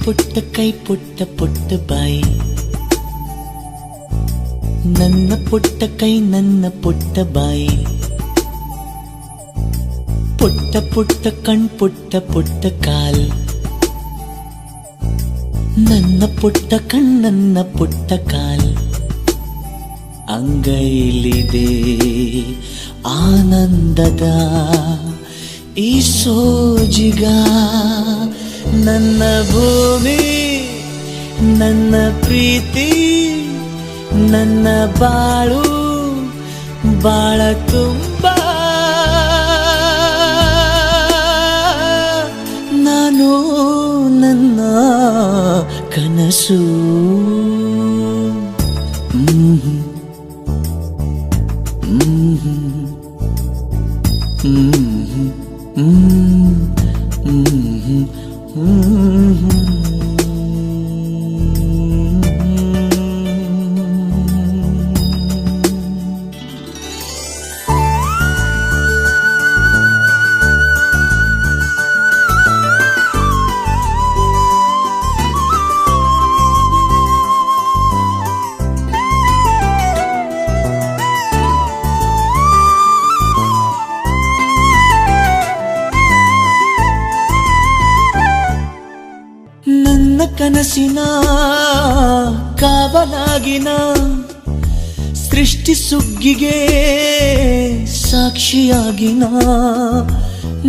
ಪುಟ್ಟ ಕೈ ಪುಟ್ಟ ಪುಟ್ಟ ಬಾಯಿ, ನನ್ನ ಪುಟ್ಟ ಕೈ ನನ್ನ ಪುಟ್ಟ ಬಾಯಿ, ಪುಟ್ಟ ಪುಟ್ಟ ಕಣ್ ಪುಟ್ಟ ಪುಟ್ಟ ಕಾಲ್, ನನ್ನ ಪುಟ್ಟ ಕಣ್ ನನ್ನ ಪುಟ್ಟ ಕಾಲ್, ಅಂಗೈಲಿದೆ ಆನಂದದ ಈ ಸೋಜಿಗ, ನನ್ನ ಭೂಮಿ ನನ್ನ ಪ್ರೀತಿ ನನ್ನ ಬಾಳು ಬಾಳ ತುಂಬ, ನಾನು ನನ್ನ ಕನಸು. ನನ್ನ ಕನಸಿನ ಕಾವಲಾಗಿನ ಸೃಷ್ಟಿ ಸುಗ್ಗಿಗೆ ಸಾಕ್ಷಿಯಾಗಿನ,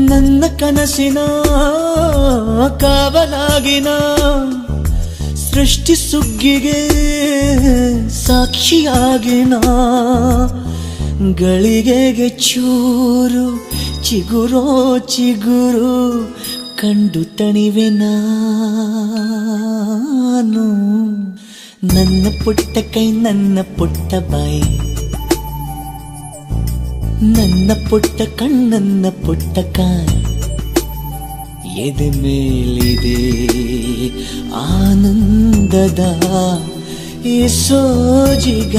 ನನ್ನ ಕನಸಿನ ಕಾವಲಾಗಿನ ಸೃಷ್ಟಿ ಸುಗ್ಗಿಗೆ ಸಾಕ್ಷಿಯಾಗಿನ, ಗಳಿಗೆಗೆ ಚೂರು ಚಿಗುರೋ ಚಿಗುರು ಕಂಡು ತಣಿವೆ ನಾನು, ನನ್ನ ಪುಟ್ಟ ಕೈ ನನ್ನ ಪುಟ್ಟ ಬಾಯಿ, ನನ್ನ ಪುಟ್ಟ ಕಣ್ಣನ್ನ ಪುಟ್ಟ ಕಾಲ್, ಎದೆ ಮೇಲಿದೆ ಆನಂದದ ಈ ಸೋಜಿಗ,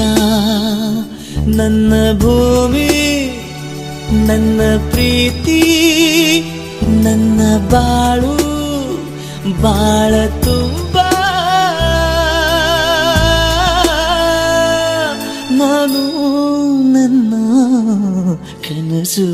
ನನ್ನ ಭೂಮಿ ನನ್ನ ಪ್ರೀತಿ ನನ್ನ ಬಾಳು ಬಾಳ ತುಂಬ, ನಾನು ನನ್ನ ಕನಸು.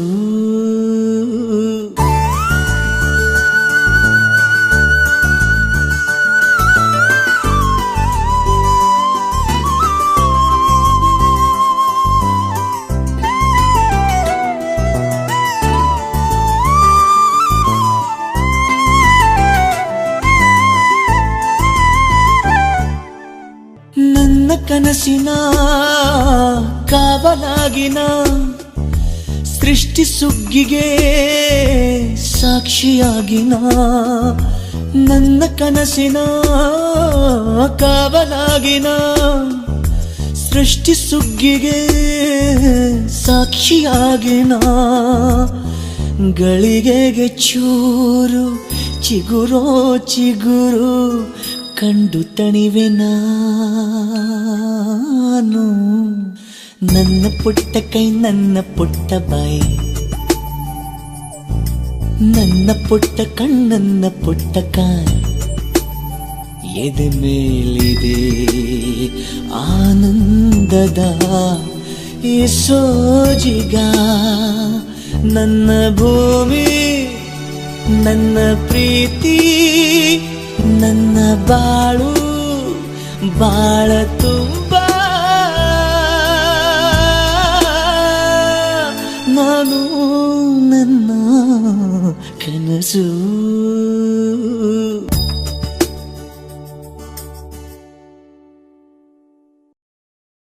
ನನ್ನ ಕನಸಿನ ಕಾವಲಾಗಿನ ಸೃಷ್ಟಿ ಸುಗ್ಗಿಗೆ ಸಾಕ್ಷಿಯಾಗಿನ, ನನ್ನ ಕನಸಿನ ಕಾವಲಾಗಿನ ಸೃಷ್ಟಿ ಸುಗ್ಗಿಗೆ ಸಾಕ್ಷಿಯಾಗಿನ, ಗಳಿಗೆಗೆ ಚೂರು ಚಿಗುರೋ ಚಿಗುರು ಕಂಡು ತಣಿವೆ ನಾನು, ನನ್ನ ಪುಟ್ಟ ಕೈ ನನ್ನ ಪುಟ್ಟ ಬಾಯಿ, ನನ್ನ ಪುಟ್ಟ ಕಣ್ಣನ್ನ ಪುಟ್ಟ ಕಾಲ್, ಎದೆ ಮೇಲಿದೆ ಆನಂದದ ಈ ಸೋಜಿಗ, ನನ್ನ ಭೂಮಿ ನನ್ನ ಪ್ರೀತಿ ನನ್ನ ಬಾಳು ಬಾಳ ತುಂಬ, ನಾನು ನನ್ನ ಕನಸು.